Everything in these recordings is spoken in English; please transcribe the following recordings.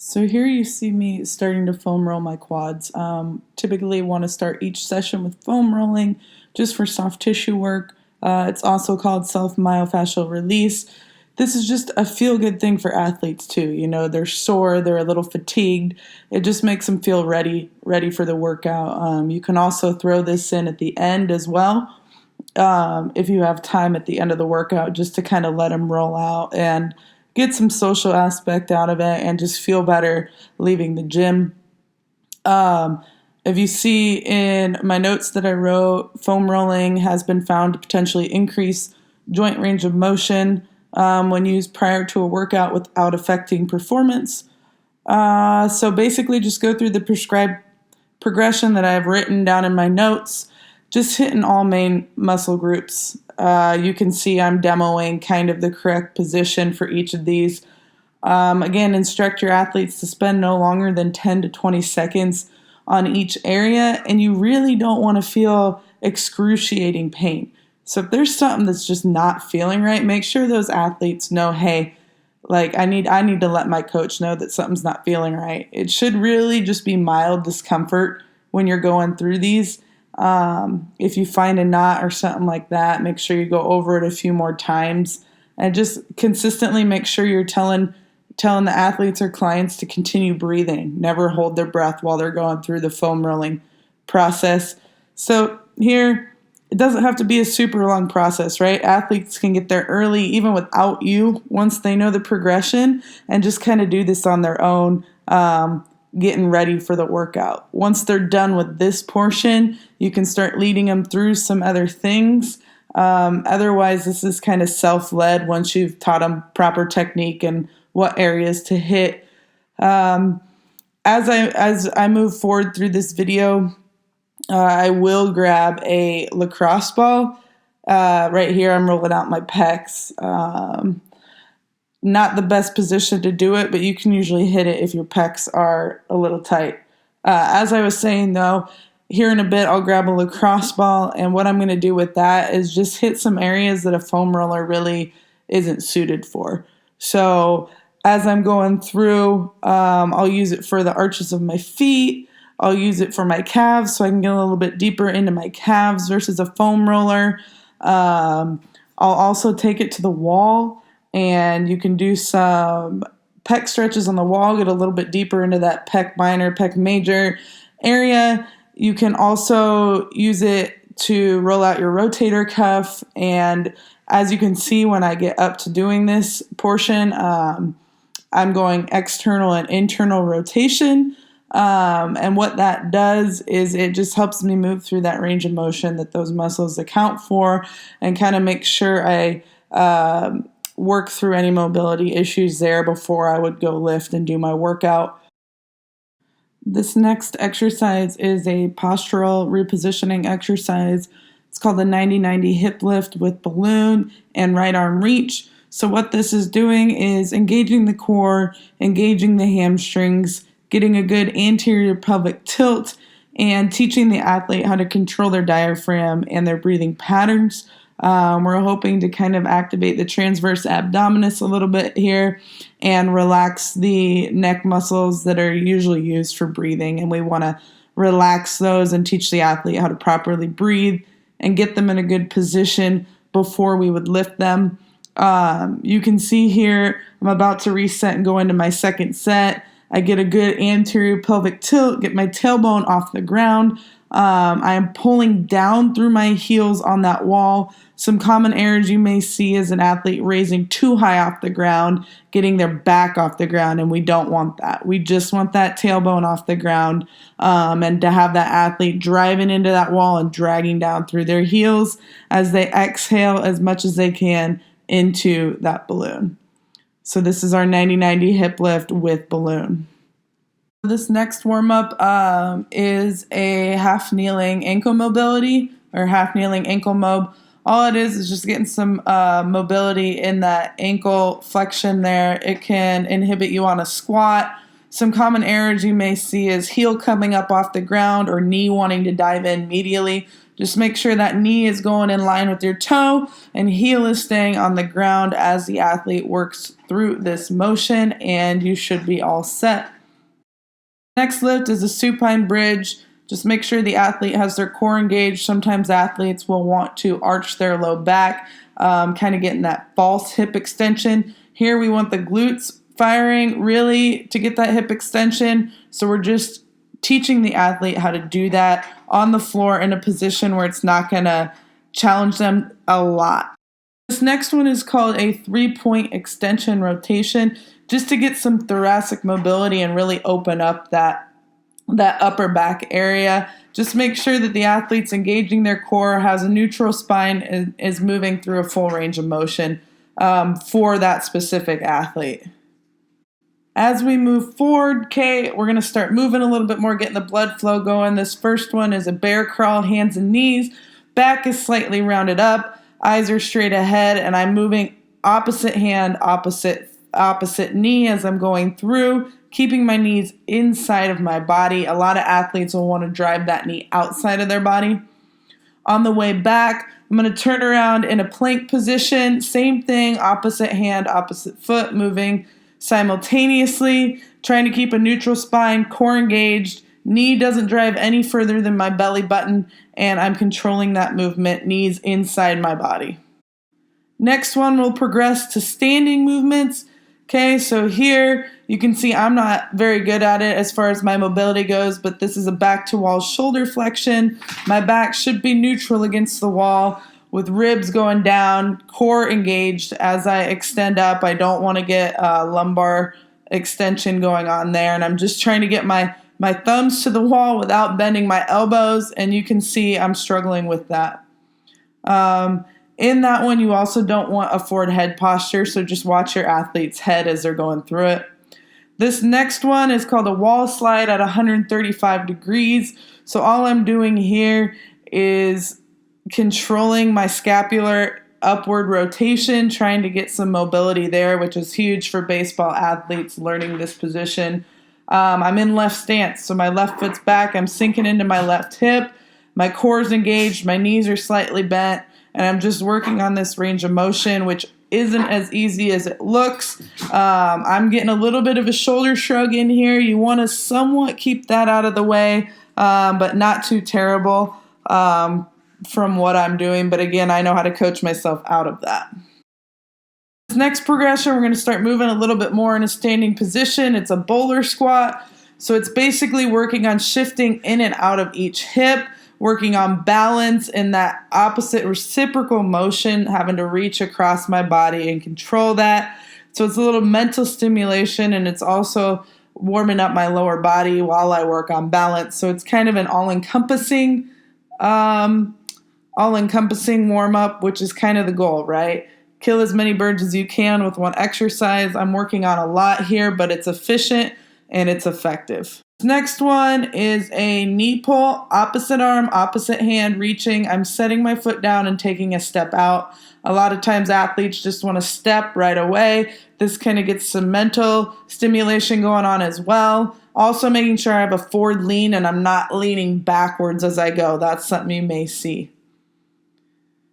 So here you see me starting to foam roll my quads. Typically want to start each session with foam rolling just for soft tissue work. It's also called self-myofascial release. This is just a feel-good thing for athletes too. You know, they're sore, they're a little fatigued. It just makes them feel ready for the workout. You can also throw this in at the end as well, if you have time at the end of the workout, just to kind of let them roll out and get some social aspect out of it and just feel better leaving the gym. Um, if you see in my notes that I wrote, foam rolling has been found to potentially increase joint range of motion when used prior to a workout without affecting performance. So basically, just go through the prescribed progression that I have written down in my notes, just hitting all main muscle groups. You can see I'm demoing kind of the correct position for each of these. Again, instruct your athletes to spend no longer than 10 to 20 seconds on each area, and you really don't want to feel excruciating pain. So if there's something that's just not feeling right, make sure those athletes know, hey, like I need to let my coach know that something's not feeling right. It should really just be mild discomfort when you're going through these. If you find a knot or something like that, make sure you go over it a few more times and just consistently make sure you're telling the athletes or clients to continue breathing, never hold their breath while they're going through the foam rolling process. So here, it doesn't have to be a super long process, right? Athletes can get there early even without you once they know the progression and just kind of do this on their own, getting ready for the workout. Once they're done with this portion, you can start leading them through some other things. Otherwise, this is kind of self-led once you've taught them proper technique and what areas to hit. As I move forward through this video, I will grab a lacrosse ball. Right here, I'm rolling out my pecs. Not the best position to do it, but you can usually hit it if your pecs are a little tight. As I was saying, though, here in a bit, I'll grab a lacrosse ball, and what I'm going to do with that is just hit some areas that a foam roller really isn't suited for. So as I'm going through, I'll use it for the arches of my feet. I'll use it for my calves so I can get a little bit deeper into my calves versus a foam roller. I'll also take it to the wall, and you can do some pec stretches on the wall, get a little bit deeper into that pec minor, pec major area. You can also use it to roll out your rotator cuff. And as you can see, when I get up to doing this portion, I'm going external and internal rotation. And what that does is it just helps me move through that range of motion that those muscles account for and kind of make sure I work through any mobility issues there before I would go lift and do my workout. This next exercise is a postural repositioning exercise. It's called the 90-90 hip lift with balloon and right arm reach. So what this is doing is engaging the core, engaging the hamstrings, getting a good anterior pelvic tilt, and teaching the athlete how to control their diaphragm and their breathing patterns. We're hoping to kind of activate the transverse abdominis a little bit here and relax the neck muscles that are usually used for breathing. And we want to relax those and teach the athlete how to properly breathe and get them in a good position before we would lift them. You can see here, I'm about to reset and go into my second set. I get a good anterior pelvic tilt, get my tailbone off the ground. I am pulling down through my heels on that wall. Some common errors you may see is an athlete raising too high off the ground, getting their back off the ground, and we don't want that. We just want that tailbone off the ground, and to have that athlete driving into that wall and dragging down through their heels as they exhale as much as they can into that balloon. So this is our 90-90 hip lift with balloon. This next warm-up is a half kneeling ankle mobility or half kneeling ankle mob. All it is just getting some mobility in that ankle flexion there. It can inhibit you on a squat. Some common errors you may see is heel coming up off the ground or knee wanting to dive in medially. Just make sure that knee is going in line with your toe and heel is staying on the ground as the athlete works through this motion, and you should be all set. Next lift is a supine bridge. Just make sure the athlete has their core engaged. Sometimes athletes will want to arch their low back, kind of getting that false hip extension. Here we want the glutes firing really to get that hip extension. So we're just teaching the athlete how to do that on the floor in a position where it's not going to challenge them a lot. This next one is called a 3-point extension rotation, just to get some thoracic mobility and really open up that upper back area. Just make sure that the athlete's engaging their core, has a neutral spine, and is moving through a full range of motion for that specific athlete. As we move forward, okay, we're going to start moving a little bit more, getting the blood flow going. This first one is a bear crawl, hands and knees. Back is slightly rounded up, eyes are straight ahead, and I'm moving opposite hand, opposite knee as I'm going through, keeping my knees inside of my body. A lot of athletes will want to drive that knee outside of their body. On the way back, I'm going to turn around in a plank position. Same thing, opposite hand, opposite foot, moving simultaneously, trying to keep a neutral spine, core engaged. Knee doesn't drive any further than my belly button, and I'm controlling that movement, knees inside my body. Next one, we'll progress to standing movements. Okay, so here you can see I'm not very good at it as far as my mobility goes, but this is a back to wall shoulder flexion. My back should be neutral against the wall with ribs going down, core engaged as I extend up. I don't want to get lumbar extension going on there, and I'm just trying to get my thumbs to the wall without bending my elbows, and you can see I'm struggling with that. In that one, you also don't want a forward head posture, so just watch your athlete's head as they're going through it. This next one is called a wall slide at 135 degrees. So all I'm doing here is controlling my scapular upward rotation, trying to get some mobility there, which is huge for baseball athletes learning this position. I'm in left stance, so my left foot's back. I'm sinking into my left hip. My core's engaged. My knees are slightly bent. And I'm just working on this range of motion, which isn't as easy as it looks. I'm getting a little bit of a shoulder shrug in here. You want to somewhat keep that out of the way, but not too terrible from what I'm doing. But again, I know how to coach myself out of that. This next progression, we're going to start moving a little bit more in a standing position. It's a bowler squat. So it's basically working on shifting in and out of each hip, working on balance in that opposite reciprocal motion, having to reach across my body and control that. So it's a little mental stimulation, and it's also warming up my lower body while I work on balance. So it's kind of an all-encompassing warm-up, which is kind of the goal, right? Kill as many birds as you can with one exercise. I'm working on a lot here, but it's efficient and it's effective. Next one is a knee pull, opposite arm, opposite hand, reaching. I'm setting my foot down and taking a step out. A lot of times athletes just want to step right away. This kind of gets some mental stimulation going on as well. Also making sure I have a forward lean and I'm not leaning backwards as I go. That's something you may see.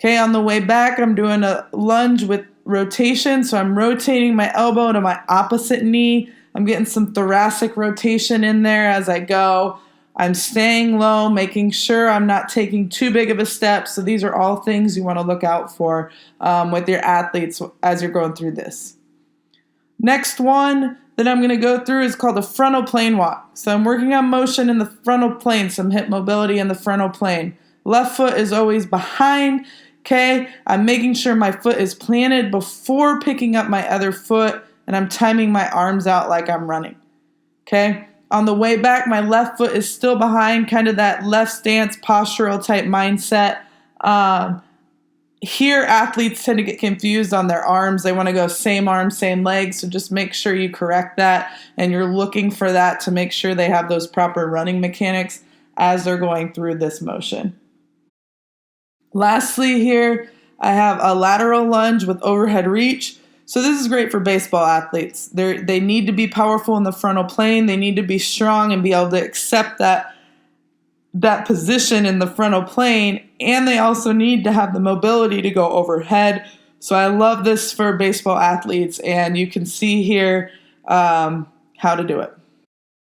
Okay, on the way back, I'm doing a lunge with rotation. So I'm rotating my elbow to my opposite knee. I'm getting some thoracic rotation in there as I go. I'm staying low, making sure I'm not taking too big of a step. So these are all things you want to look out for with your athletes as you're going through this. Next one that I'm going to go through is called a frontal plane walk. So I'm working on motion in the frontal plane, some hip mobility in the frontal plane. Left foot is always behind. Okay, I'm making sure my foot is planted before picking up my other foot, and I'm timing my arms out like I'm running. Okay, on the way back, my left foot is still behind, kind of that left stance, postural type mindset. Here, athletes tend to get confused on their arms. They want to go same arm, same leg, so just make sure you correct that, and you're looking for that to make sure they have those proper running mechanics as they're going through this motion. Lastly here, I have a lateral lunge with overhead reach. So this is great for baseball athletes. They need to be powerful in the frontal plane. They need to be strong and be able to accept that that position in the frontal plane, and they also need to have the mobility to go overhead. So I love this for baseball athletes, and you can see here how to do it.